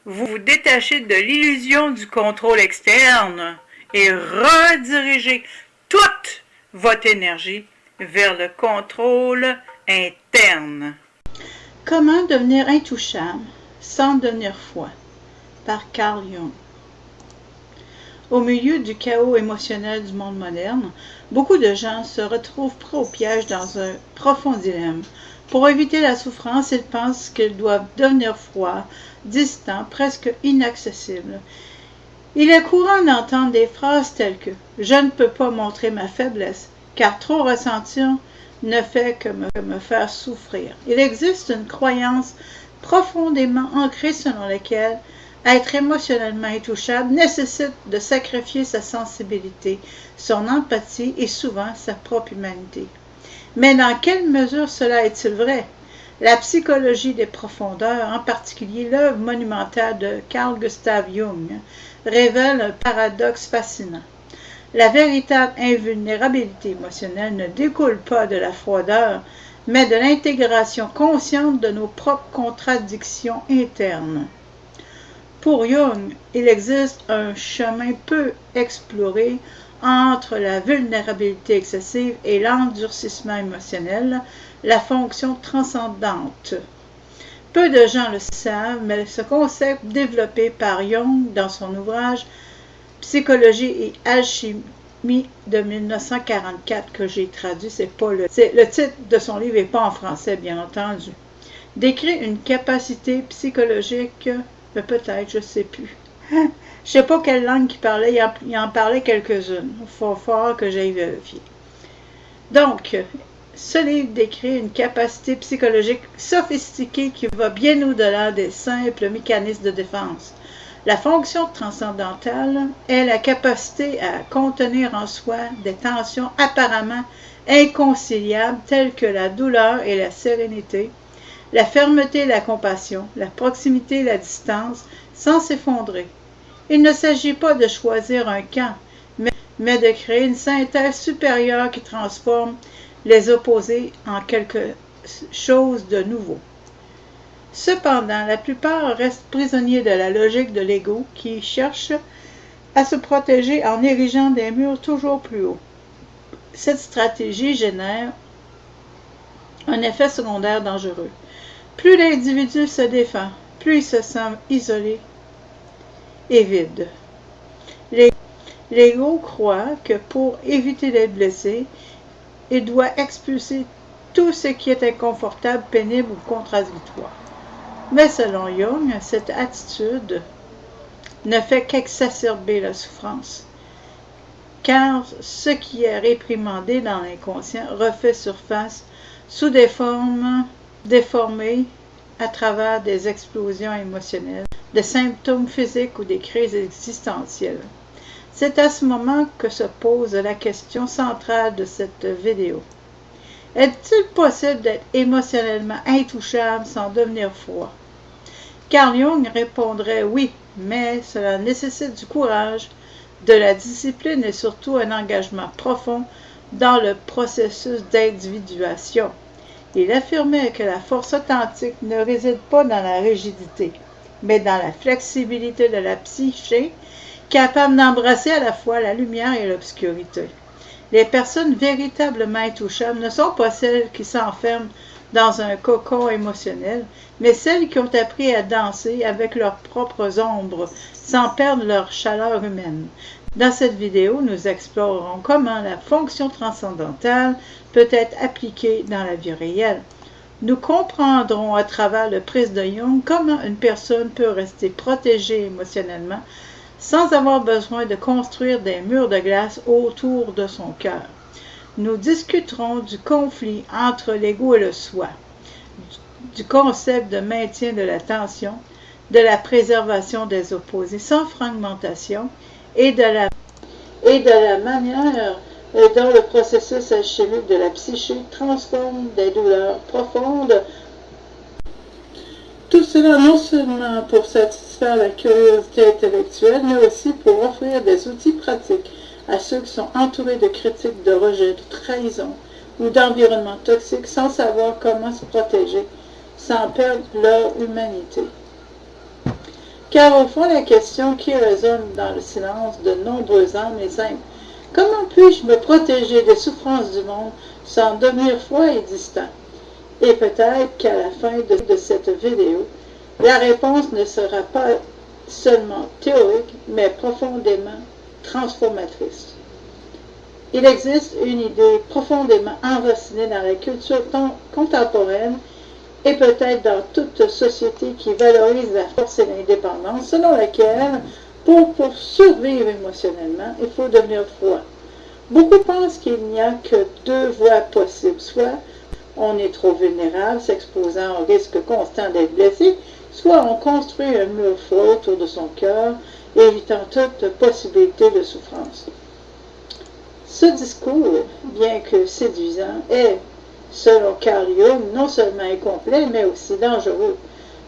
vous vous détachez de l'illusion du contrôle externe et redirigez toute votre énergie vers le contrôle interne. Comment devenir intouchable sans devenir froid? Par Carl Jung. Au milieu du chaos émotionnel du monde moderne, beaucoup de gens se retrouvent pris au piège dans un profond dilemme. Pour éviter la souffrance, ils pensent qu'ils doivent devenir froids, distants, presque inaccessibles. Il est courant d'entendre des phrases telles que « Je ne peux pas montrer ma faiblesse, car trop ressentir ne fait que me faire souffrir ». Il existe une croyance profondément ancrée selon laquelle être émotionnellement intouchable nécessite de sacrifier sa sensibilité, son empathie et souvent sa propre humanité. Mais dans quelle mesure cela est-il vrai? La psychologie des profondeurs, en particulier l'œuvre monumentale de Carl Gustav Jung, révèle un paradoxe fascinant. La véritable invulnérabilité émotionnelle ne découle pas de la froideur, mais de l'intégration consciente de nos propres contradictions internes. Pour Jung, il existe un chemin peu exploré entre la vulnérabilité excessive et l'endurcissement émotionnel, la fonction transcendante. Peu de gens le savent, mais ce concept développé par Jung dans son ouvrage Psychologie et alchimie de 1944 que j'ai traduit, le titre de son livre n'est pas en français bien entendu, décrit une capacité psychologique, peut-être, je ne sais plus. Je ne sais pas quelle langue il parlait, il en parlait quelques-unes. Il faut voir que j'aille vérifier. Donc, ce livre décrit une capacité psychologique sophistiquée qui va bien au-delà des simples mécanismes de défense. La fonction transcendantale est la capacité à contenir en soi des tensions apparemment inconciliables telles que la douleur et la sérénité, la fermeté et la compassion, la proximité et la distance, sans s'effondrer. Il ne s'agit pas de choisir un camp, mais de créer une synthèse supérieure qui transforme les opposés en quelque chose de nouveau. Cependant, la plupart restent prisonniers de la logique de l'ego qui cherche à se protéger en érigeant des murs toujours plus hauts. Cette stratégie génère un effet secondaire dangereux. Plus l'individu se défend, plus il se sent isolé et vide. L'ego croit que pour éviter d'être blessé, il doit expulser tout ce qui est inconfortable, pénible ou contradictoire. Mais selon Jung, cette attitude ne fait qu'exacerber la souffrance, car ce qui est réprimandé dans l'inconscient refait surface sous des formes déformées à travers des explosions émotionnelles, des symptômes physiques ou des crises existentielles. C'est à ce moment que se pose la question centrale de cette vidéo. Est-il possible d'être émotionnellement intouchable sans devenir froid? Carl Jung répondrait oui, mais cela nécessite du courage, de la discipline et surtout un engagement profond dans le processus d'individuation. Il affirmait que la force authentique ne réside pas dans la rigidité, mais dans la flexibilité de la psyché, capable d'embrasser à la fois la lumière et l'obscurité. Les personnes véritablement intouchables ne sont pas celles qui s'enferment dans un cocon émotionnel, mais celles qui ont appris à danser avec leurs propres ombres, sans perdre leur chaleur humaine. Dans cette vidéo, nous explorerons comment la fonction transcendantale peut être appliquée dans la vie réelle. Nous comprendrons à travers le prisme de Jung comment une personne peut rester protégée émotionnellement sans avoir besoin de construire des murs de glace autour de son cœur. Nous discuterons du conflit entre l'ego et le soi, du concept de maintien de la tension, de la préservation des opposés sans fragmentation et de la manière dont le processus alchimique de la psyché transforme des douleurs profondes. Tout cela non seulement pour satisfaire la curiosité intellectuelle, mais aussi pour offrir des outils pratiques à ceux qui sont entourés de critiques, de rejet, de trahison ou d'environnements toxiques sans savoir comment se protéger, sans perdre leur humanité. Car au fond, la question qui résonne dans le silence de nombreuses âmes est simple. Comment puis-je me protéger des souffrances du monde sans devenir froid et distant? Et peut-être qu'à la fin de cette vidéo, la réponse ne sera pas seulement théorique, mais profondément transformatrice. Il existe une idée profondément enracinée dans la culture contemporaine et peut-être dans toute société qui valorise la force et l'indépendance, selon laquelle, pour survivre émotionnellement, il faut devenir froid. Beaucoup pensent qu'il n'y a que deux voies possibles, soit on est trop vulnérable, s'exposant au risque constant d'être blessé, soit on construit un mur froid autour de son cœur, évitant toute possibilité de souffrance. Ce discours, bien que séduisant, est, selon Carl Jung, non seulement incomplet, mais aussi dangereux.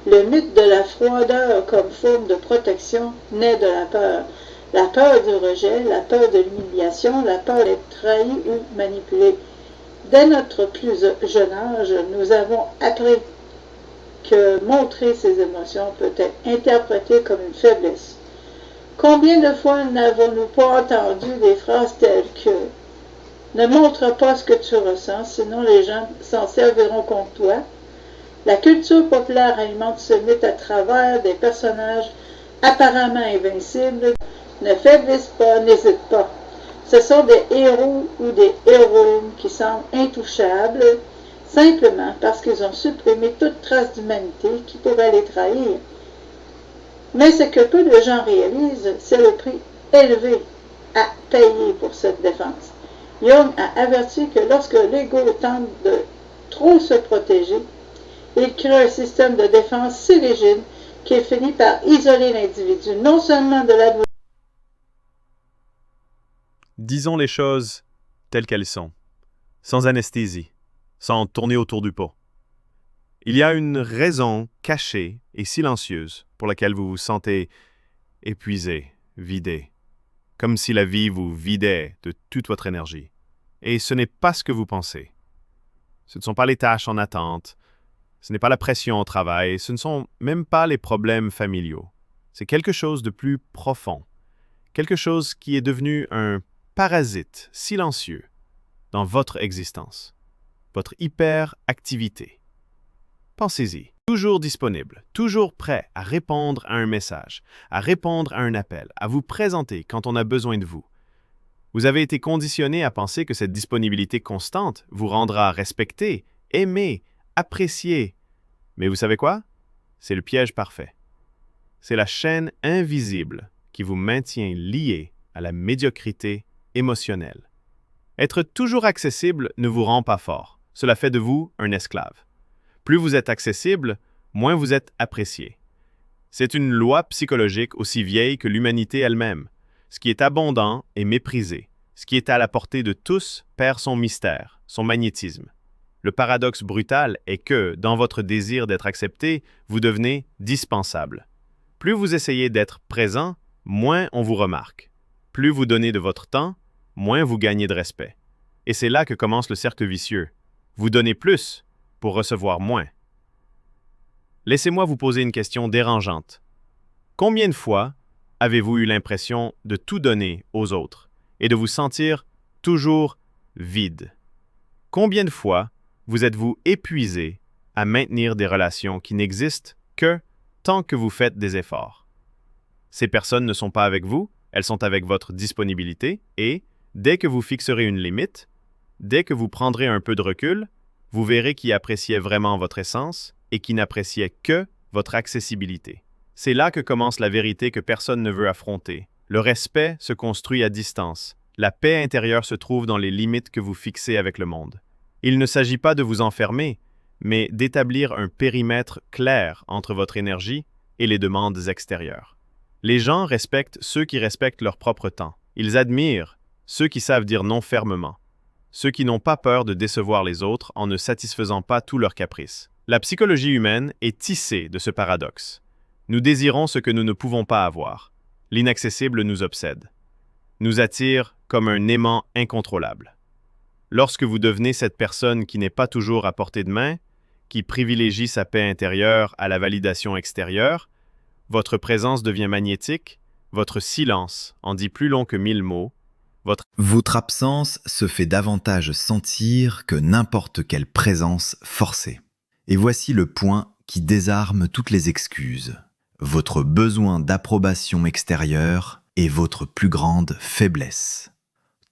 Le mythe de la froideur comme forme de protection naît de la peur. La peur du rejet, la peur de l'humiliation, la peur d'être trahi ou manipulé. Dès notre plus jeune âge, nous avons appris que montrer ses émotions peut être interprété comme une faiblesse. Combien de fois n'avons-nous pas entendu des phrases telles que « Ne montre pas ce que tu ressens, sinon les gens s'en serviront contre toi ». La culture populaire alimente ce mythe à travers des personnages apparemment invincibles. Ne faiblisse pas, n'hésite pas. Ce sont des héros ou des héroïnes qui semblent intouchables, simplement parce qu'ils ont supprimé toute trace d'humanité qui pourrait les trahir. Mais ce que peu de gens réalisent, c'est le prix élevé à payer pour cette défense. Jung a averti que lorsque l'ego tente de trop se protéger, il crée un système de défense si rigide qu'il finit par isoler l'individu, non seulement de la... Disons les choses telles qu'elles sont, sans anesthésie, sans tourner autour du pot. Il y a une raison cachée et silencieuse pour laquelle vous vous sentez épuisé, vidé, comme si la vie vous vidait de toute votre énergie. Et ce n'est pas ce que vous pensez. Ce ne sont pas les tâches en attente, ce n'est pas la pression au travail, ce ne sont même pas les problèmes familiaux. C'est quelque chose de plus profond, quelque chose qui est devenu un parasite silencieux dans votre existence, votre hyperactivité. Pensez-y, toujours disponible, toujours prêt à répondre à un message, à répondre à un appel, à vous présenter quand on a besoin de vous. Vous avez été conditionné à penser que cette disponibilité constante vous rendra respecté, aimé, apprécié. Mais vous savez quoi? C'est le piège parfait. C'est la chaîne invisible qui vous maintient lié à la médiocrité émotionnelle. Être toujours accessible ne vous rend pas fort. Cela fait de vous un esclave. Plus vous êtes accessible, moins vous êtes apprécié. C'est une loi psychologique aussi vieille que l'humanité elle-même. Ce qui est abondant est méprisé. Ce qui est à la portée de tous perd son mystère, son magnétisme. Le paradoxe brutal est que, dans votre désir d'être accepté, vous devenez dispensable. Plus vous essayez d'être présent, moins on vous remarque. Plus vous donnez de votre temps, moins vous gagnez de respect. Et c'est là que commence le cercle vicieux. Vous donnez plus pour recevoir moins. Laissez-moi vous poser une question dérangeante. Combien de fois avez-vous eu l'impression de tout donner aux autres et de vous sentir toujours vide? Combien de fois vous êtes-vous épuisé à maintenir des relations qui n'existent que tant que vous faites des efforts? Ces personnes ne sont pas avec vous, elles sont avec votre disponibilité et, dès que vous fixerez une limite, dès que vous prendrez un peu de recul, vous verrez qui appréciait vraiment votre essence et qui n'appréciait que votre accessibilité. C'est là que commence la vérité que personne ne veut affronter. Le respect se construit à distance. La paix intérieure se trouve dans les limites que vous fixez avec le monde. Il ne s'agit pas de vous enfermer, mais d'établir un périmètre clair entre votre énergie et les demandes extérieures. Les gens respectent ceux qui respectent leur propre temps. Ils admirent ceux qui savent dire non fermement, ceux qui n'ont pas peur de décevoir les autres en ne satisfaisant pas tous leurs caprices. La psychologie humaine est tissée de ce paradoxe. Nous désirons ce que nous ne pouvons pas avoir. L'inaccessible nous obsède, nous attire comme un aimant incontrôlable. Lorsque vous devenez cette personne qui n'est pas toujours à portée de main, qui privilégie sa paix intérieure à la validation extérieure, Votre présence devient magnétique, votre silence en dit plus long que 1000 mots, Votre absence se fait davantage sentir que n'importe quelle présence forcée. Et voici le point qui désarme toutes les excuses. Votre besoin d'approbation extérieure est votre plus grande faiblesse.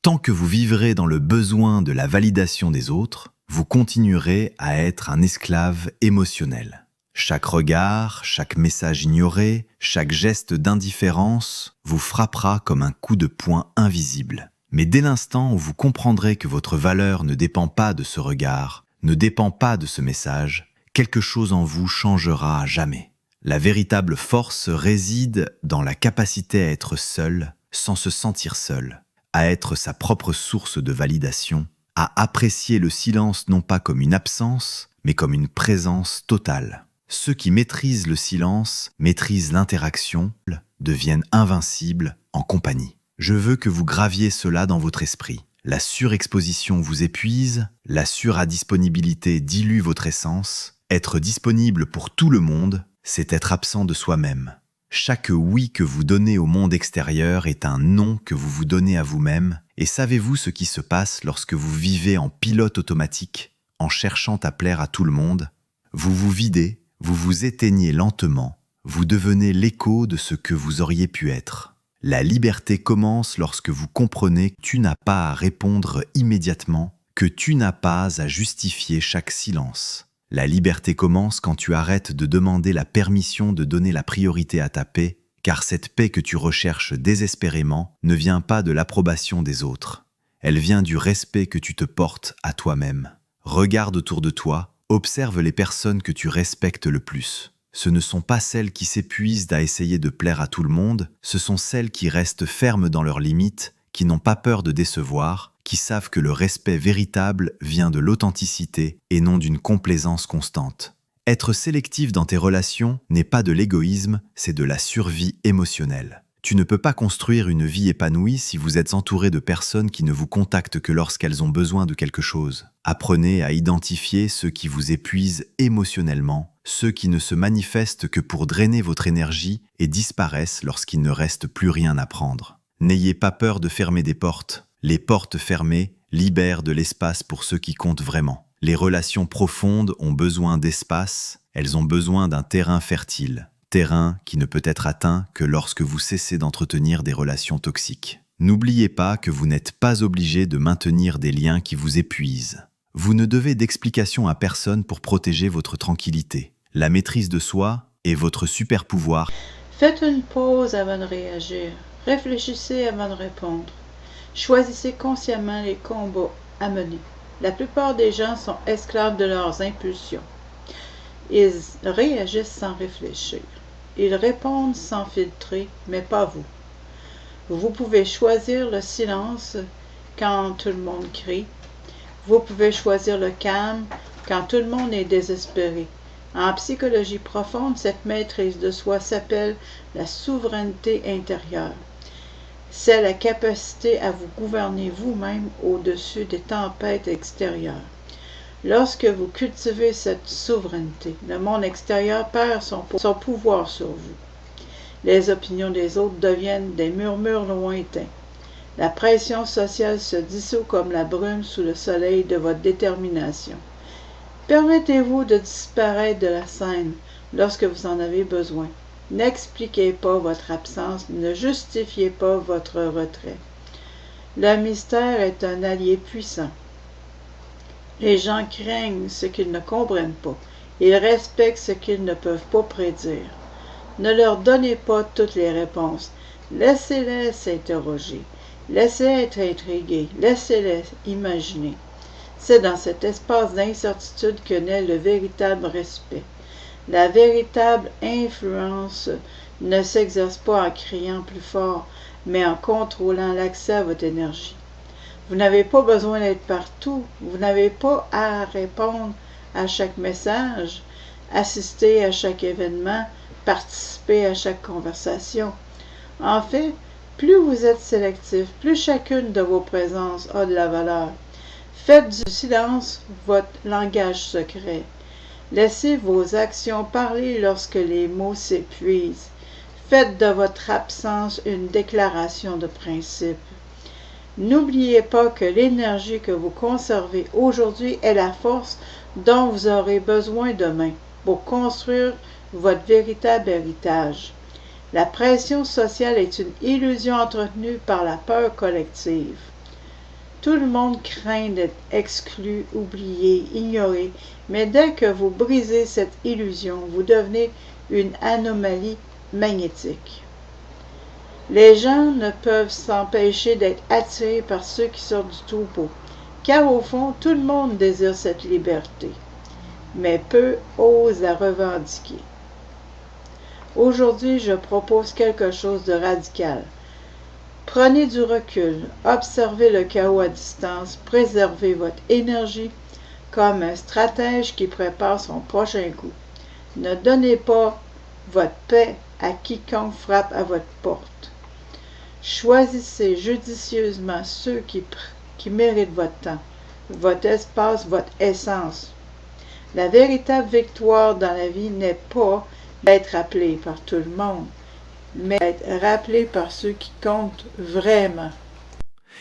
Tant que vous vivrez dans le besoin de la validation des autres, vous continuerez à être un esclave émotionnel. Chaque regard, chaque message ignoré, chaque geste d'indifférence vous frappera comme un coup de poing invisible. Mais dès l'instant où vous comprendrez que votre valeur ne dépend pas de ce regard, ne dépend pas de ce message, quelque chose en vous changera à jamais. La véritable force réside dans la capacité à être seul, sans se sentir seul, à être sa propre source de validation, à apprécier le silence non pas comme une absence, mais comme une présence totale. Ceux qui maîtrisent le silence, maîtrisent l'interaction, deviennent invincibles en compagnie. Je veux que vous graviez cela dans votre esprit. La surexposition vous épuise, la suradisponibilité dilue votre essence. Être disponible pour tout le monde, c'est être absent de soi-même. Chaque oui que vous donnez au monde extérieur est un non que vous vous donnez à vous-même. Et savez-vous ce qui se passe lorsque vous vivez en pilote automatique, en cherchant à plaire à tout le monde? Vous vous videz, vous vous éteignez lentement, vous devenez l'écho de ce que vous auriez pu être. La liberté commence lorsque vous comprenez que tu n'as pas à répondre immédiatement, que tu n'as pas à justifier chaque silence. La liberté commence quand tu arrêtes de demander la permission de donner la priorité à ta paix, car cette paix que tu recherches désespérément ne vient pas de l'approbation des autres. Elle vient du respect que tu te portes à toi-même. Regarde autour de toi, observe les personnes que tu respectes le plus. Ce ne sont pas celles qui s'épuisent à essayer de plaire à tout le monde, ce sont celles qui restent fermes dans leurs limites, qui n'ont pas peur de décevoir, qui savent que le respect véritable vient de l'authenticité et non d'une complaisance constante. Être sélectif dans tes relations n'est pas de l'égoïsme, c'est de la survie émotionnelle. Tu ne peux pas construire une vie épanouie si vous êtes entouré de personnes qui ne vous contactent que lorsqu'elles ont besoin de quelque chose. Apprenez à identifier ceux qui vous épuisent émotionnellement, ceux qui ne se manifestent que pour drainer votre énergie et disparaissent lorsqu'il ne reste plus rien à prendre. N'ayez pas peur de fermer des portes. Les portes fermées libèrent de l'espace pour ceux qui comptent vraiment. Les relations profondes ont besoin d'espace, elles ont besoin d'un terrain fertile. Terrain qui ne peut être atteint que lorsque vous cessez d'entretenir des relations toxiques. N'oubliez pas que vous n'êtes pas obligé de maintenir des liens qui vous épuisent. Vous ne devez d'explication à personne pour protéger votre tranquillité. La maîtrise de soi est votre super pouvoir. Faites une pause avant de réagir. Réfléchissez avant de répondre. Choisissez consciemment les combats à mener. La plupart des gens sont esclaves de leurs impulsions. Ils réagissent sans réfléchir. Ils répondent sans filtrer, mais pas vous. Vous pouvez choisir le silence quand tout le monde crie. Vous pouvez choisir le calme quand tout le monde est désespéré. En psychologie profonde, cette maîtrise de soi s'appelle la souveraineté intérieure. C'est la capacité à vous gouverner vous-même au-dessus des tempêtes extérieures. Lorsque vous cultivez cette souveraineté, le monde extérieur perd son pouvoir sur vous. Les opinions des autres deviennent des murmures lointains. La pression sociale se dissout comme la brume sous le soleil de votre détermination. Permettez-vous de disparaître de la scène lorsque vous en avez besoin. N'expliquez pas votre absence, ne justifiez pas votre retrait. Le mystère est un allié puissant. Les gens craignent ce qu'ils ne comprennent pas. Ils respectent ce qu'ils ne peuvent pas prédire. Ne leur donnez pas toutes les réponses. Laissez-les s'interroger. Laissez-les être intrigués. Laissez-les imaginer. C'est dans cet espace d'incertitude que naît le véritable respect. La véritable influence ne s'exerce pas en criant plus fort, mais en contrôlant l'accès à votre énergie. Vous n'avez pas besoin d'être partout. Vous n'avez pas à répondre à chaque message, assister à chaque événement, participer à chaque conversation. En fait, plus vous êtes sélectif, plus chacune de vos présences a de la valeur. Faites du silence votre langage secret. Laissez vos actions parler lorsque les mots s'épuisent. Faites de votre absence une déclaration de principe. N'oubliez pas que l'énergie que vous conservez aujourd'hui est la force dont vous aurez besoin demain pour construire votre véritable héritage. La pression sociale est une illusion entretenue par la peur collective. Tout le monde craint d'être exclu, oublié, ignoré, mais dès que vous brisez cette illusion, vous devenez une anomalie magnétique. Les gens ne peuvent s'empêcher d'être attirés par ceux qui sortent du troupeau, car au fond, tout le monde désire cette liberté, mais peu osent la revendiquer. Aujourd'hui, je propose quelque chose de radical. Prenez du recul, observez le chaos à distance, préservez votre énergie comme un stratège qui prépare son prochain coup. Ne donnez pas votre paix à quiconque frappe à votre porte. Choisissez judicieusement ceux qui méritent votre temps, votre espace, votre essence. La véritable victoire dans la vie n'est pas d'être appelé par tout le monde, mais d'être rappelé par ceux qui comptent vraiment.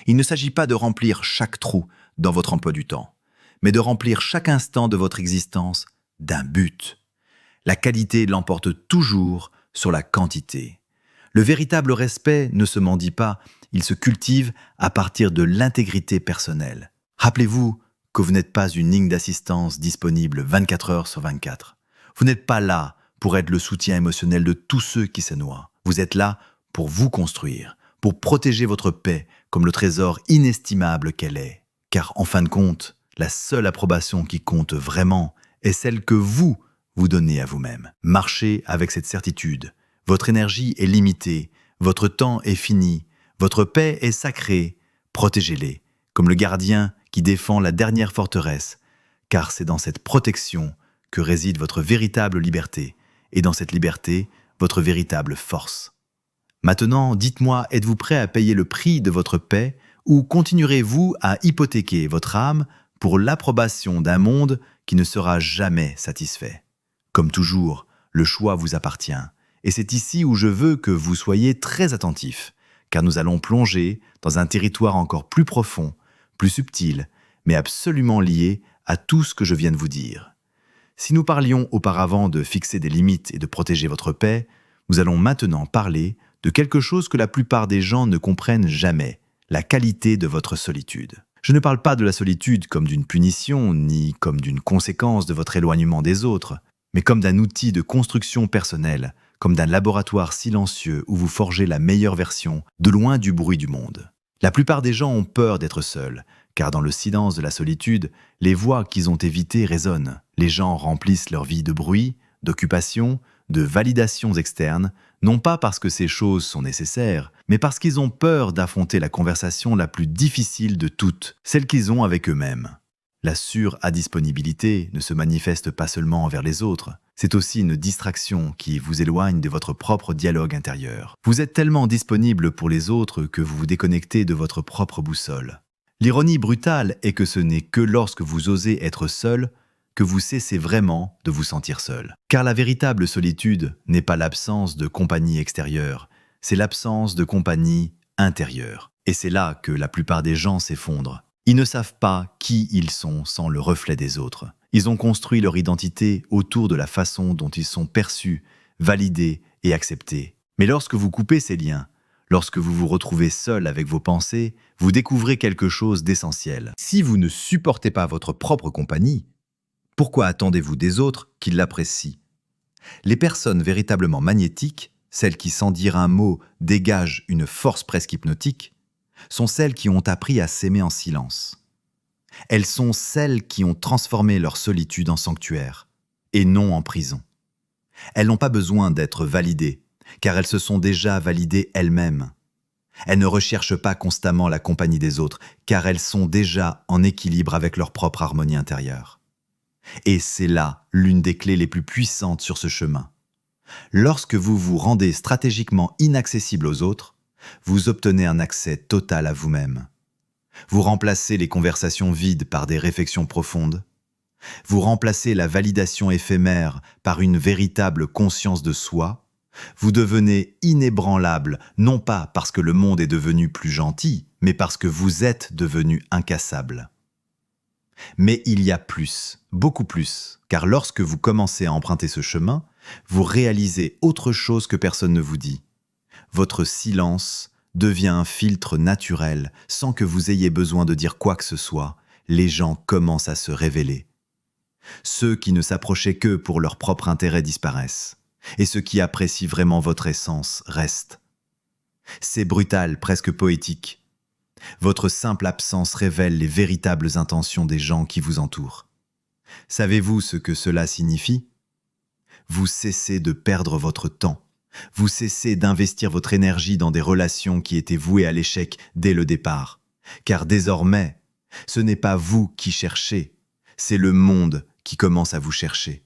Il ne s'agit pas de remplir chaque trou dans votre emploi du temps, mais de remplir chaque instant de votre existence d'un but. La qualité l'emporte toujours sur la quantité. Le véritable respect ne se mendie pas, il se cultive à partir de l'intégrité personnelle. Rappelez-vous que vous n'êtes pas une ligne d'assistance disponible 24 heures sur 24. Vous n'êtes pas là pour être le soutien émotionnel de tous ceux qui se noient. Vous êtes là pour vous construire, pour protéger votre paix comme le trésor inestimable qu'elle est. Car en fin de compte, la seule approbation qui compte vraiment est celle que vous donnez à vous-même. Marchez avec cette certitude. Votre énergie est limitée, votre temps est fini, votre paix est sacrée. Protégez-les, comme le gardien qui défend la dernière forteresse, car c'est dans cette protection que réside votre véritable liberté, et dans cette liberté, votre véritable force. Maintenant, dites-moi, êtes-vous prêt à payer le prix de votre paix, ou continuerez-vous à hypothéquer votre âme pour l'approbation d'un monde qui ne sera jamais satisfait? Comme toujours, le choix vous appartient. Et c'est ici où je veux que vous soyez très attentifs, car nous allons plonger dans un territoire encore plus profond, plus subtil, mais absolument lié à tout ce que je viens de vous dire. Si nous parlions auparavant de fixer des limites et de protéger votre paix, nous allons maintenant parler de quelque chose que la plupart des gens ne comprennent jamais, la qualité de votre solitude. Je ne parle pas de la solitude comme d'une punition, ni comme d'une conséquence de votre éloignement des autres, mais comme d'un outil de construction personnelle, comme d'un laboratoire silencieux où vous forgez la meilleure version, de loin du bruit du monde. La plupart des gens ont peur d'être seuls, car dans le silence de la solitude, les voix qu'ils ont évitées résonnent. Les gens remplissent leur vie de bruit, d'occupation, de validations externes, non pas parce que ces choses sont nécessaires, mais parce qu'ils ont peur d'affronter la conversation la plus difficile de toutes, celle qu'ils ont avec eux-mêmes. La suradisponibilité ne se manifeste pas seulement envers les autres, c'est aussi une distraction qui vous éloigne de votre propre dialogue intérieur. Vous êtes tellement disponible pour les autres que vous vous déconnectez de votre propre boussole. L'ironie brutale est que ce n'est que lorsque vous osez être seul que vous cessez vraiment de vous sentir seul. Car la véritable solitude n'est pas l'absence de compagnie extérieure, c'est l'absence de compagnie intérieure. Et c'est là que la plupart des gens s'effondrent. Ils ne savent pas qui ils sont sans le reflet des autres. Ils ont construit leur identité autour de la façon dont ils sont perçus, validés et acceptés. Mais lorsque vous coupez ces liens, lorsque vous vous retrouvez seul avec vos pensées, vous découvrez quelque chose d'essentiel. Si vous ne supportez pas votre propre compagnie, pourquoi attendez-vous des autres qui l'apprécient? Les personnes véritablement magnétiques, celles qui sans dire un mot dégagent une force presque hypnotique, sont celles qui ont appris à s'aimer en silence. Elles sont celles qui ont transformé leur solitude en sanctuaire, et non en prison. Elles n'ont pas besoin d'être validées, car elles se sont déjà validées elles-mêmes. Elles ne recherchent pas constamment la compagnie des autres, car elles sont déjà en équilibre avec leur propre harmonie intérieure. Et c'est là l'une des clés les plus puissantes sur ce chemin. Lorsque vous vous rendez stratégiquement inaccessible aux autres, vous obtenez un accès total à vous-même. Vous remplacez les conversations vides par des réflexions profondes. Vous remplacez la validation éphémère par une véritable conscience de soi. Vous devenez inébranlable, non pas parce que le monde est devenu plus gentil, mais parce que vous êtes devenu incassable. Mais il y a plus, beaucoup plus, car lorsque vous commencez à emprunter ce chemin, vous réalisez autre chose que personne ne vous dit. Votre silence devient un filtre naturel, sans que vous ayez besoin de dire quoi que ce soit. Les gens commencent à se révéler. Ceux qui ne s'approchaient que pour leur propre intérêt disparaissent, et ceux qui apprécient vraiment votre essence restent. C'est brutal, presque poétique. Votre simple absence révèle les véritables intentions des gens qui vous entourent. Savez-vous ce que cela signifie ? Vous cessez de perdre votre temps. Vous cessez d'investir votre énergie dans des relations qui étaient vouées à l'échec dès le départ. Car désormais, ce n'est pas vous qui cherchez, c'est le monde qui commence à vous chercher.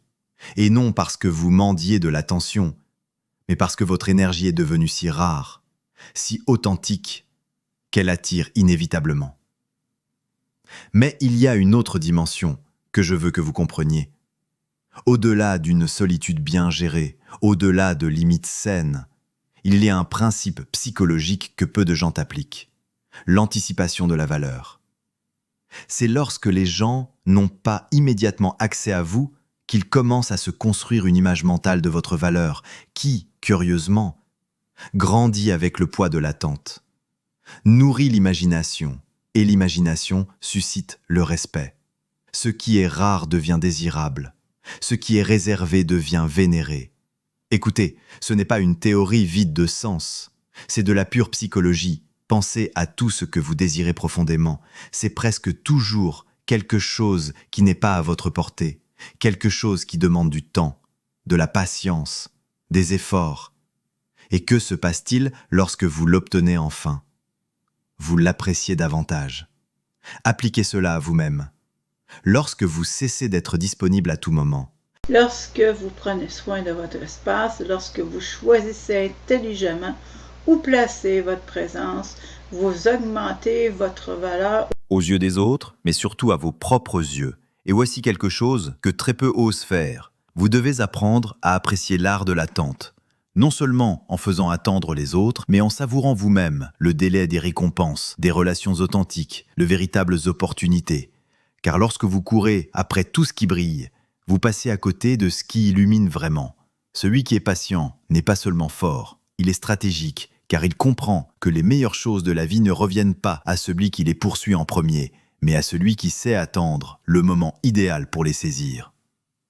Et non parce que vous mendiez de l'attention, mais parce que votre énergie est devenue si rare, si authentique, qu'elle attire inévitablement. Mais il y a une autre dimension que je veux que vous compreniez. Au-delà d'une solitude bien gérée, au-delà de limites saines, il y a un principe psychologique que peu de gens appliquent, l'anticipation de la valeur. C'est lorsque les gens n'ont pas immédiatement accès à vous qu'ils commencent à se construire une image mentale de votre valeur qui, curieusement, grandit avec le poids de l'attente, nourrit l'imagination, et l'imagination suscite le respect. Ce qui est rare devient désirable, ce qui est réservé devient vénéré. Écoutez, ce n'est pas une théorie vide de sens, c'est de la pure psychologie. Pensez à tout ce que vous désirez profondément. C'est presque toujours quelque chose qui n'est pas à votre portée, quelque chose qui demande du temps, de la patience, des efforts. Et que se passe-t-il lorsque vous l'obtenez enfin ? Vous l'appréciez davantage. Appliquez cela à vous-même. Lorsque vous cessez d'être disponible à tout moment, Lorsque vous prenez soin de votre espace, lorsque vous choisissez intelligemment où placer votre présence, vous augmentez votre valeur aux yeux des autres, mais surtout à vos propres yeux. Et voici quelque chose que très peu osent faire. Vous devez apprendre à apprécier l'art de l'attente. Non seulement en faisant attendre les autres, mais en savourant vous-même le délai des récompenses, des relations authentiques, de véritables opportunités. Car lorsque vous courez après tout ce qui brille, vous passez à côté de ce qui illumine vraiment. Celui qui est patient n'est pas seulement fort, il est stratégique, car il comprend que les meilleures choses de la vie ne reviennent pas à celui qui les poursuit en premier, mais à celui qui sait attendre le moment idéal pour les saisir.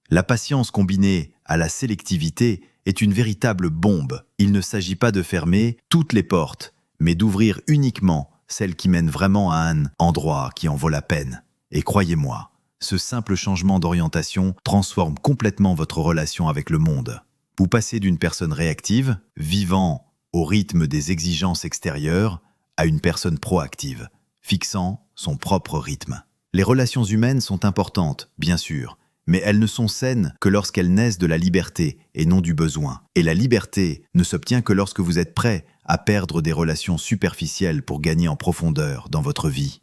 La patience combinée à la sélectivité est une véritable bombe. Il ne s'agit pas de fermer toutes les portes, mais d'ouvrir uniquement celles qui mènent vraiment à un endroit qui en vaut la peine. Et croyez-moi, ce simple changement d'orientation transforme complètement votre relation avec le monde. Vous passez d'une personne réactive, vivant au rythme des exigences extérieures, à une personne proactive, fixant son propre rythme. Les relations humaines sont importantes, bien sûr, mais elles ne sont saines que lorsqu'elles naissent de la liberté et non du besoin. Et la liberté ne s'obtient que lorsque vous êtes prêt à perdre des relations superficielles pour gagner en profondeur dans votre vie.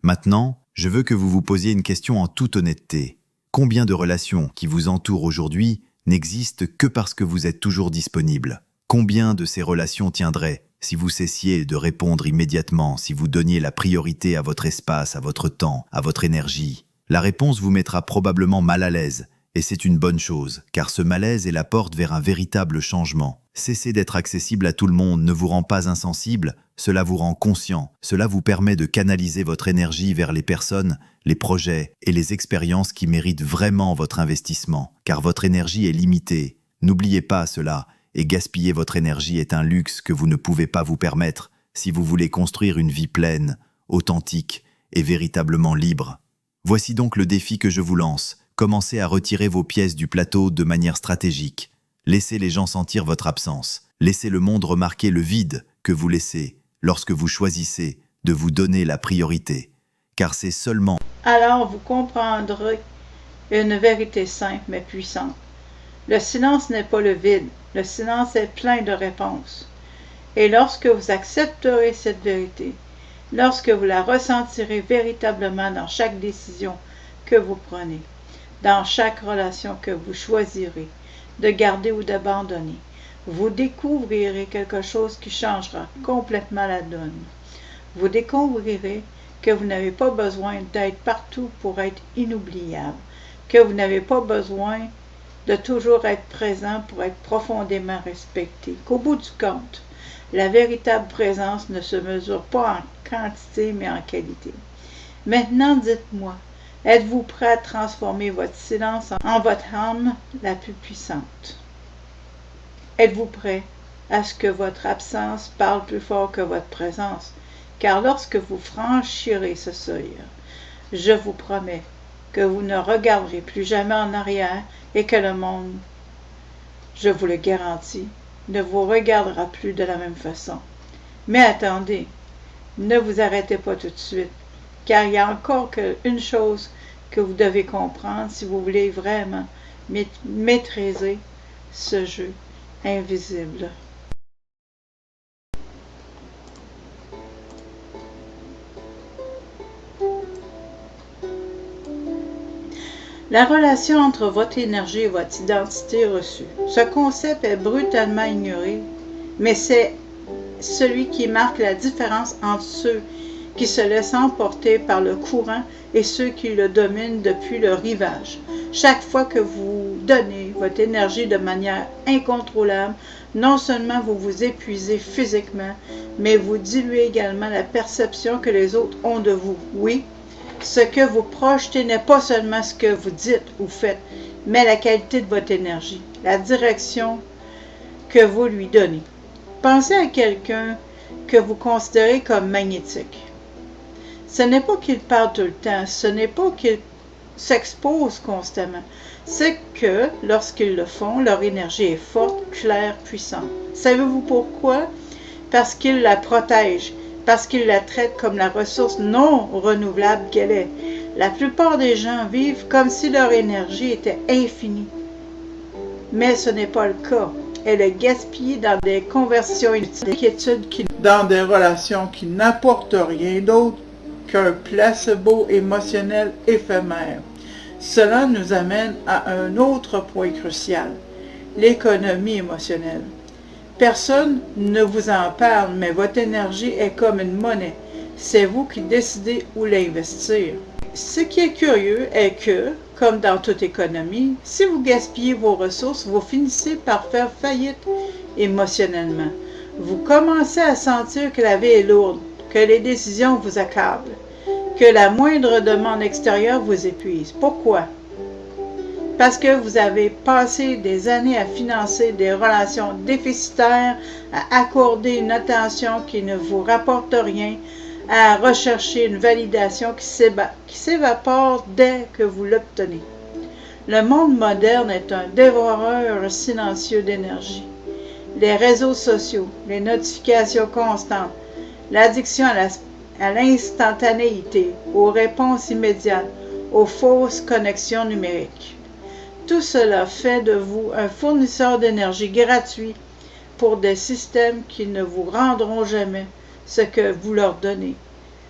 Maintenant, je veux que vous vous posiez une question en toute honnêteté. Combien de relations qui vous entourent aujourd'hui n'existent que parce que vous êtes toujours disponible ? Combien de ces relations tiendraient si vous cessiez de répondre immédiatement, si vous donniez la priorité à votre espace, à votre temps, à votre énergie ? La réponse vous mettra probablement mal à l'aise, et c'est une bonne chose, car ce malaise est la porte vers un véritable changement. Cesser d'être accessible à tout le monde ne vous rend pas insensible, cela vous rend conscient, cela vous permet de canaliser votre énergie vers les personnes, les projets et les expériences qui méritent vraiment votre investissement, car votre énergie est limitée. N'oubliez pas cela, et gaspiller votre énergie est un luxe que vous ne pouvez pas vous permettre si vous voulez construire une vie pleine, authentique et véritablement libre. Voici donc le défi que je vous lance. Commencez à retirer vos pièces du plateau de manière stratégique. Laissez les gens sentir votre absence. Laissez le monde remarquer le vide que vous laissez lorsque vous choisissez de vous donner la priorité. Car c'est seulement alors vous comprendrez une vérité simple mais puissante. Le silence n'est pas le vide, le silence est plein de réponses. Et lorsque vous accepterez cette vérité, lorsque vous la ressentirez véritablement dans chaque décision que vous prenez, dans chaque relation que vous choisirez, de garder ou d'abandonner, vous découvrirez quelque chose qui changera complètement la donne. Vous découvrirez que vous n'avez pas besoin d'être partout pour être inoubliable, que vous n'avez pas besoin de toujours être présent pour être profondément respecté, qu'au bout du compte, la véritable présence ne se mesure pas en quantité mais en qualité. Maintenant, dites-moi, êtes-vous prêt à transformer votre silence en votre âme la plus puissante? Êtes-vous prêt à ce que votre absence parle plus fort que votre présence? Car lorsque vous franchirez ce seuil, je vous promets que vous ne regarderez plus jamais en arrière et que le monde, je vous le garantis, ne vous regardera plus de la même façon. Mais attendez, ne vous arrêtez pas tout de suite, car il y a encore une chose que vous devez comprendre si vous voulez vraiment maîtriser ce jeu invisible. La relation entre votre énergie et votre identité reçue. Ce concept est brutalement ignoré, mais c'est celui qui marque la différence entre ceux qui se laissent emporter par le courant et ceux qui le dominent depuis le rivage. Chaque fois que vous donnez votre énergie de manière incontrôlable, non seulement vous vous épuisez physiquement, mais vous diluez également la perception que les autres ont de vous. Oui, ce que vous projetez n'est pas seulement ce que vous dites ou faites, mais la qualité de votre énergie, la direction que vous lui donnez. Pensez à quelqu'un que vous considérez comme magnétique. Ce n'est pas qu'il parle tout le temps, ce n'est pas qu'il s'expose constamment. C'est que, lorsqu'ils le font, leur énergie est forte, claire, puissante. Savez-vous pourquoi? Parce qu'ils la protègent, parce qu'ils la traitent comme la ressource non renouvelable qu'elle est. La plupart des gens vivent comme si leur énergie était infinie. Mais ce n'est pas le cas. Elle est gaspillée dans des conversions inutiles, dans des relations qui n'apportent rien d'autre qu'un placebo émotionnel éphémère. Cela nous amène à un autre point crucial, l'économie émotionnelle. Personne ne vous en parle, mais votre énergie est comme une monnaie. C'est vous qui décidez où l'investir. Ce qui est curieux est que, comme dans toute économie, si vous gaspillez vos ressources, vous finissez par faire faillite émotionnellement. Vous commencez à sentir que la vie est lourde, que les décisions vous accablent, que la moindre demande extérieure vous épuise. Pourquoi? Parce que vous avez passé des années à financer des relations déficitaires, à accorder une attention qui ne vous rapporte rien, à rechercher une validation qui s'évapore dès que vous l'obtenez. Le monde moderne est un dévoreur silencieux d'énergie. Les réseaux sociaux, les notifications constantes, l'addiction à l'instantanéité, aux réponses immédiates, aux fausses connexions numériques. Tout cela fait de vous un fournisseur d'énergie gratuit pour des systèmes qui ne vous rendront jamais ce que vous leur donnez.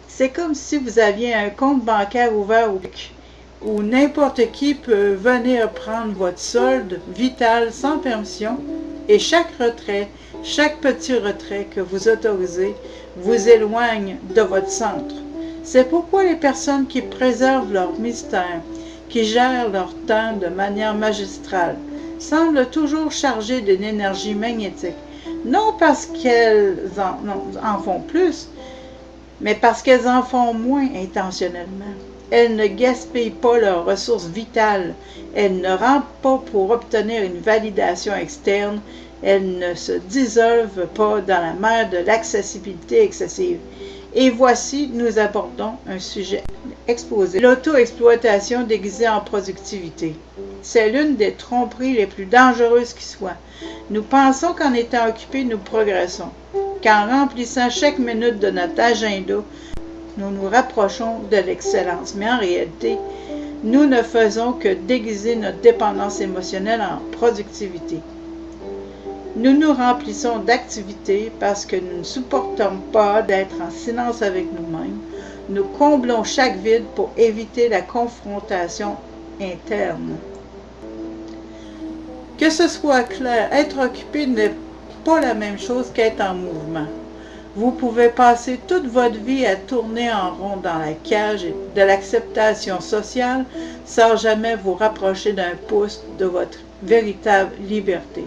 C'est comme si vous aviez un compte bancaire ouvert où n'importe qui peut venir prendre votre solde vital sans permission et chaque retrait, chaque petit retrait que vous autorisez vous éloigne de votre centre. C'est pourquoi les personnes qui préservent leur mystère, qui gèrent leur temps de manière magistrale, semblent toujours chargées d'une énergie magnétique, non parce qu'elles en font plus, mais parce qu'elles en font moins intentionnellement. Elles ne gaspillent pas leurs ressources vitales, elles ne rampent pas pour obtenir une validation externe, elles ne se dissolvent pas dans la mer de l'accessibilité excessive. Et voici, nous abordons un sujet exposé. L'auto-exploitation déguisée en productivité. C'est l'une des tromperies les plus dangereuses qui soient. Nous pensons qu'en étant occupés, nous progressons, qu'en remplissant chaque minute de notre agenda, nous nous rapprochons de l'excellence. Mais en réalité, nous ne faisons que déguiser notre dépendance émotionnelle en productivité. Nous nous remplissons d'activités parce que nous ne supportons pas d'être en silence avec nous-mêmes. Nous comblons chaque vide pour éviter la confrontation interne. Que ce soit clair, être occupé n'est pas la même chose qu'être en mouvement. Vous pouvez passer toute votre vie à tourner en rond dans la cage de l'acceptation sociale sans jamais vous rapprocher d'un pouce de votre véritable liberté.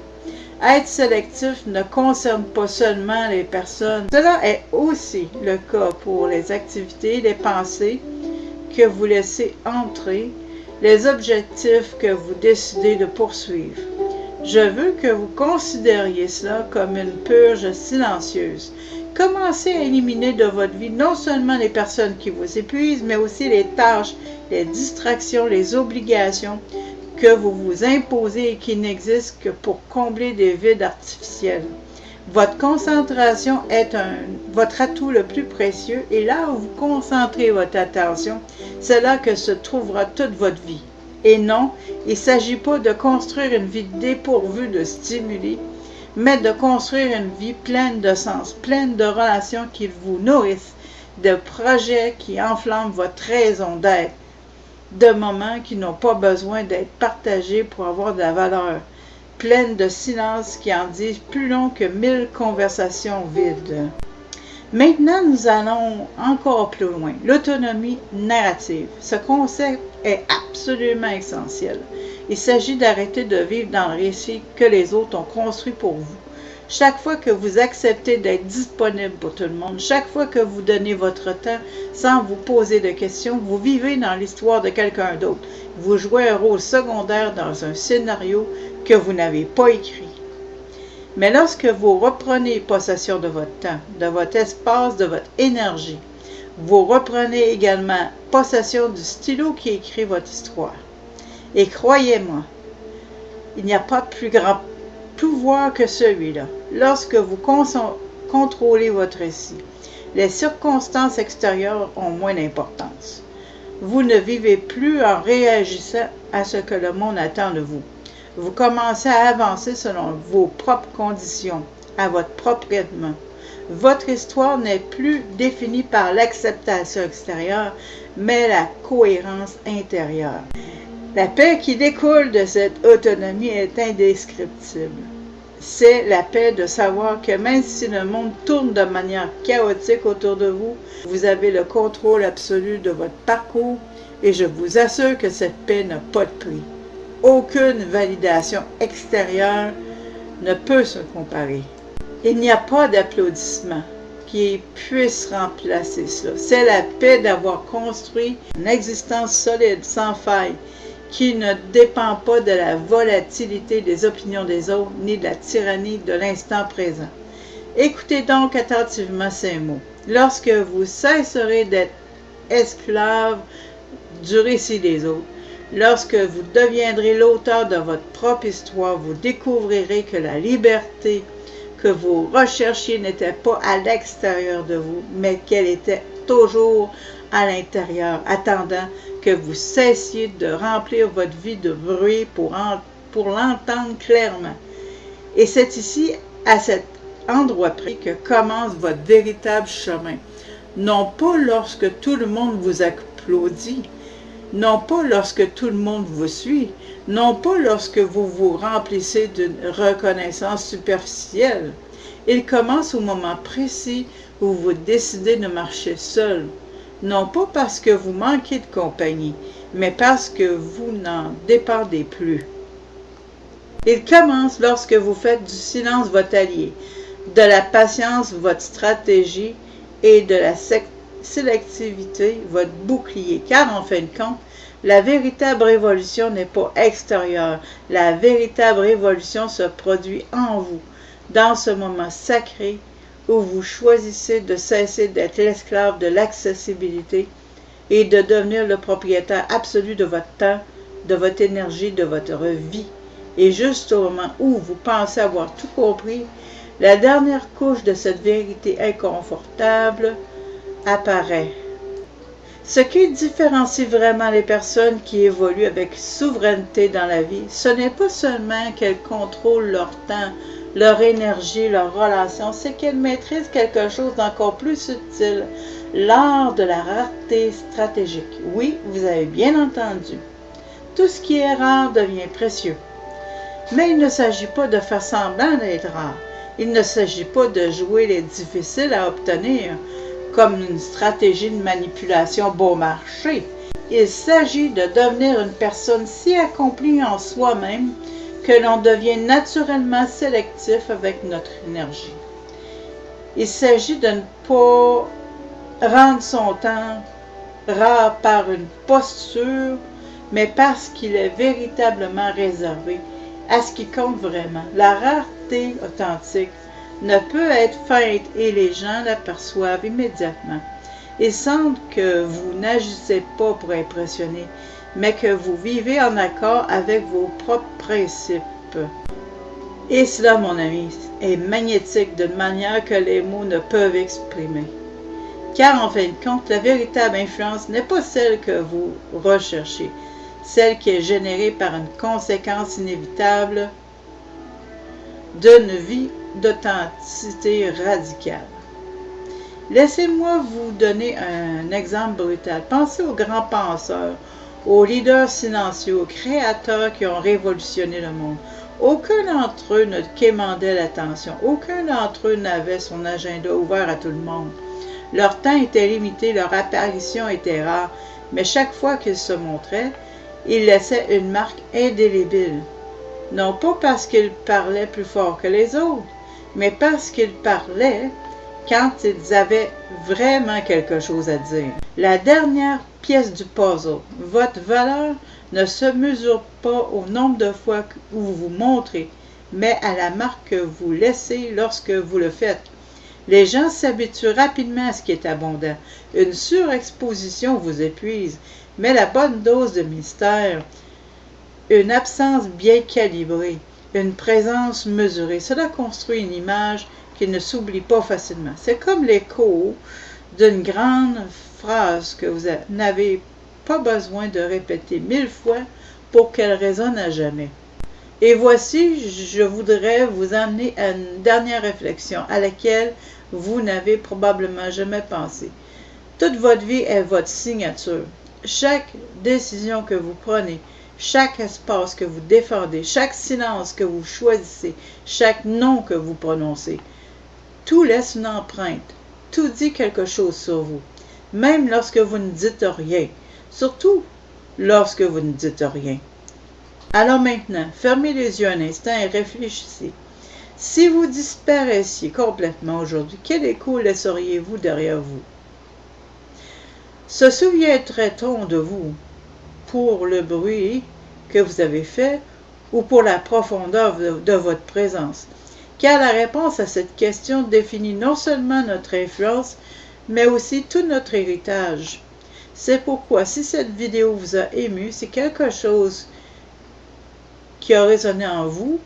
Être sélectif ne concerne pas seulement les personnes. Cela est aussi le cas pour les activités, les pensées que vous laissez entrer, les objectifs que vous décidez de poursuivre. Je veux que vous considériez cela comme une purge silencieuse. Commencez à éliminer de votre vie non seulement les personnes qui vous épuisent, mais aussi les tâches, les distractions, les obligations que vous vous imposez et qui n'existent que pour combler des vides artificiels. Votre concentration est votre atout le plus précieux et là où vous concentrez votre attention, c'est là que se trouvera toute votre vie. Et non, il ne s'agit pas de construire une vie dépourvue de stimuli, mais de construire une vie pleine de sens, pleine de relations qui vous nourrissent, de projets qui enflamment votre raison d'être, de moments qui n'ont pas besoin d'être partagés pour avoir de la valeur, pleine de silence qui en disent plus long que 1000 conversations vides. Maintenant, nous allons encore plus loin. L'autonomie narrative. Ce concept est absolument essentiel. Il s'agit d'arrêter de vivre dans le récit que les autres ont construit pour vous. Chaque fois que vous acceptez d'être disponible pour tout le monde, chaque fois que vous donnez votre temps sans vous poser de questions, vous vivez dans l'histoire de quelqu'un d'autre. Vous jouez un rôle secondaire dans un scénario que vous n'avez pas écrit. Mais lorsque vous reprenez possession de votre temps, de votre espace, de votre énergie, vous reprenez également possession du stylo qui écrit votre histoire. Et croyez-moi, il n'y a pas de plus grand pouvoir que celui-là. Lorsque vous contrôlez votre récit, les circonstances extérieures ont moins d'importance. Vous ne vivez plus en réagissant à ce que le monde attend de vous. Vous commencez à avancer selon vos propres conditions, à votre propre rythme. Votre histoire n'est plus définie par l'acceptation extérieure, mais la cohérence intérieure. La paix qui découle de cette autonomie est indescriptible. C'est la paix de savoir que même si le monde tourne de manière chaotique autour de vous, vous avez le contrôle absolu de votre parcours et je vous assure que cette paix n'a pas de prix. Aucune validation extérieure ne peut se comparer. Il n'y a pas d'applaudissement qui puisse remplacer cela. C'est la paix d'avoir construit une existence solide, sans faille, qui ne dépend pas de la volatilité des opinions des autres, ni de la tyrannie de l'instant présent. Écoutez donc attentivement ces mots. Lorsque vous cesserez d'être esclave du récit des autres, lorsque vous deviendrez l'auteur de votre propre histoire, vous découvrirez que la liberté que vous recherchiez n'était pas à l'extérieur de vous, mais qu'elle était toujours à l'intérieur, attendant que vous cessiez de remplir votre vie de bruit pour l'entendre clairement. Et c'est ici, à cet endroit près, que commence votre véritable chemin. Non pas lorsque tout le monde vous applaudit, non pas lorsque tout le monde vous suit, non pas lorsque vous vous remplissez d'une reconnaissance superficielle. Il commence au moment précis où vous décidez de marcher seul, non pas parce que vous manquez de compagnie, mais parce que vous n'en dépendez plus. Il commence lorsque vous faites du silence votre allié, de la patience votre stratégie et de la sélectivité votre bouclier, car en fin de compte, la véritable révolution n'est pas extérieure, la véritable révolution se produit en vous, dans ce moment sacré où vous choisissez de cesser d'être l'esclave de l'accessibilité et de devenir le propriétaire absolu de votre temps, de votre énergie, de votre vie. Et juste au moment où vous pensez avoir tout compris, la dernière couche de cette vérité inconfortable apparaît. Ce qui différencie vraiment les personnes qui évoluent avec souveraineté dans la vie, ce n'est pas seulement qu'elles contrôlent leur temps, leur énergie, leurs relations, c'est qu'elles maîtrisent quelque chose d'encore plus subtil, l'art de la rareté stratégique. Oui, vous avez bien entendu. Tout ce qui est rare devient précieux. Mais il ne s'agit pas de faire semblant d'être rare. Il ne s'agit pas de jouer les difficiles à obtenir comme une stratégie de manipulation bon marché. Il s'agit de devenir une personne si accomplie en soi-même que l'on devient naturellement sélectif avec notre énergie. Il s'agit de ne pas rendre son temps rare par une posture, mais parce qu'il est véritablement réservé à ce qui compte vraiment. La rareté authentique ne peut être feinte et les gens l'aperçoivent immédiatement. Il semble que vous n'agissez pas pour impressionner, mais que vous vivez en accord avec vos propres principes. Et cela, mon ami, est magnétique d'une manière que les mots ne peuvent exprimer. Car en fin de compte, la véritable influence n'est pas celle que vous recherchez, celle qui est générée par une conséquence inévitable d'une vie d'authenticité radicale. Laissez-moi vous donner un exemple brutal. Pensez aux grands penseurs, aux leaders silencieux, aux créateurs qui ont révolutionné le monde. Aucun d'entre eux ne quémandait l'attention. Aucun d'entre eux n'avait son agenda ouvert à tout le monde. Leur temps était limité, leur apparition était rare, mais chaque fois qu'ils se montraient, ils laissaient une marque indélébile. Non pas parce qu'ils parlaient plus fort que les autres, mais parce qu'ils parlaient quand ils avaient vraiment quelque chose à dire. La dernière pièce du puzzle, votre valeur ne se mesure pas au nombre de fois où vous vous montrez, mais à la marque que vous laissez lorsque vous le faites. Les gens s'habituent rapidement à ce qui est abondant. Une surexposition vous épuise, mais la bonne dose de mystère, une absence bien calibrée, une présence mesurée, cela construit une image qui ne s'oublie pas facilement. C'est comme l'écho d'une grande phrase que vous n'avez pas besoin de répéter 1000 fois pour qu'elle résonne à jamais. Et voici, je voudrais vous amener à une dernière réflexion à laquelle vous n'avez probablement jamais pensé. Toute votre vie est votre signature. Chaque décision que vous prenez, chaque espace que vous défendez, chaque silence que vous choisissez, chaque nom que vous prononcez, tout laisse une empreinte. Tout dit quelque chose sur vous, même lorsque vous ne dites rien. Surtout lorsque vous ne dites rien. Alors maintenant, fermez les yeux un instant et réfléchissez. Si vous disparaissiez complètement aujourd'hui, quel écho laisseriez-vous derrière vous? Se souviendrait-on de vous pour le bruit que vous avez fait ou pour la profondeur de votre présence? Car la réponse à cette question définit non seulement notre influence, mais aussi tout notre héritage. C'est pourquoi, si cette vidéo vous a ému, c'est quelque chose qui a résonné en vous,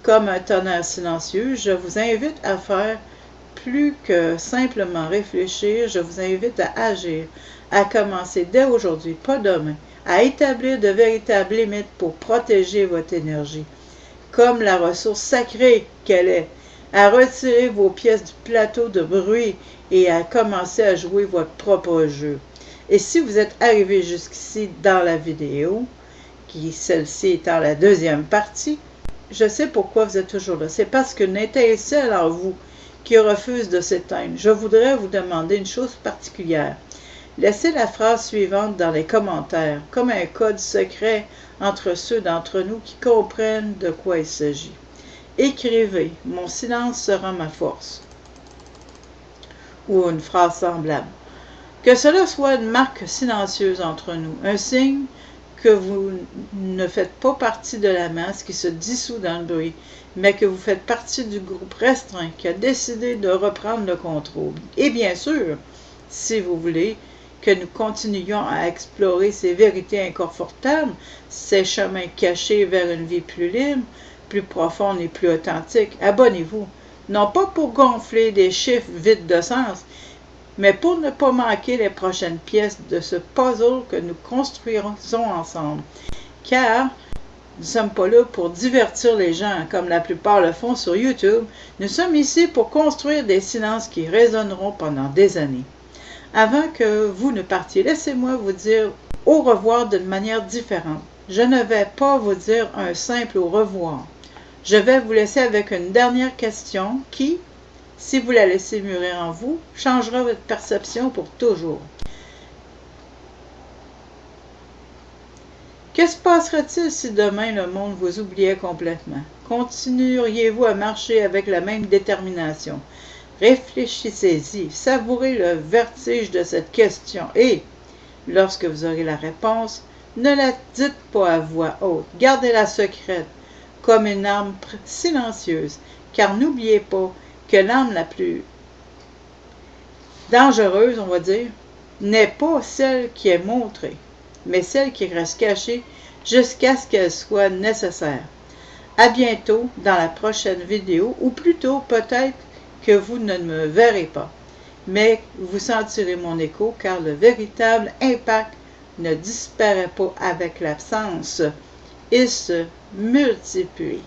comme un tonnerre silencieux, je vous invite à faire plus que simplement réfléchir, je vous invite à agir, à commencer dès aujourd'hui, pas demain, à établir de véritables limites pour protéger votre énergie, comme la ressource sacrée qu'elle est, à retirer vos pièces du plateau de bruit et à commencer à jouer votre propre jeu. Et si vous êtes arrivé jusqu'ici dans la vidéo, qui celle-ci étant la deuxième partie, je sais pourquoi vous êtes toujours là. C'est parce qu'une étincelle en vous qui refuse de s'éteindre. Je voudrais vous demander une chose particulière. Laissez la phrase suivante dans les commentaires, comme un code secret entre ceux d'entre nous qui comprennent de quoi il s'agit. Écrivez « Mon silence sera ma force » ou une phrase semblable. Que cela soit une marque silencieuse entre nous, un signe que vous ne faites pas partie de la masse qui se dissout dans le bruit, mais que vous faites partie du groupe restreint qui a décidé de reprendre le contrôle. Et bien sûr, si vous voulez que nous continuions à explorer ces vérités inconfortables, ces chemins cachés vers une vie plus libre, plus profonde et plus authentique, abonnez-vous. Non pas pour gonfler des chiffres vides de sens, mais pour ne pas manquer les prochaines pièces de ce puzzle que nous construirons ensemble. Car nous ne sommes pas là pour divertir les gens, comme la plupart le font sur YouTube. Nous sommes ici pour construire des silences qui résonneront pendant des années. Avant que vous ne partiez, laissez-moi vous dire au revoir d'une manière différente. Je ne vais pas vous dire un simple au revoir. Je vais vous laisser avec une dernière question qui, si vous la laissez mûrir en vous, changera votre perception pour toujours. Que se passera-t-il si demain le monde vous oubliait complètement? Continueriez-vous à marcher avec la même détermination? Réfléchissez-y, savourez le vertige de cette question et, lorsque vous aurez la réponse, ne la dites pas à voix haute, gardez-la secrète, comme une arme silencieuse, car n'oubliez pas que l'arme la plus dangereuse, on va dire, n'est pas celle qui est montrée, mais celle qui reste cachée jusqu'à ce qu'elle soit nécessaire. À bientôt dans la prochaine vidéo, ou plutôt peut-être que vous ne me verrez pas, mais vous sentirez mon écho car le véritable impact ne disparaît pas avec l'absence, il se multiplie.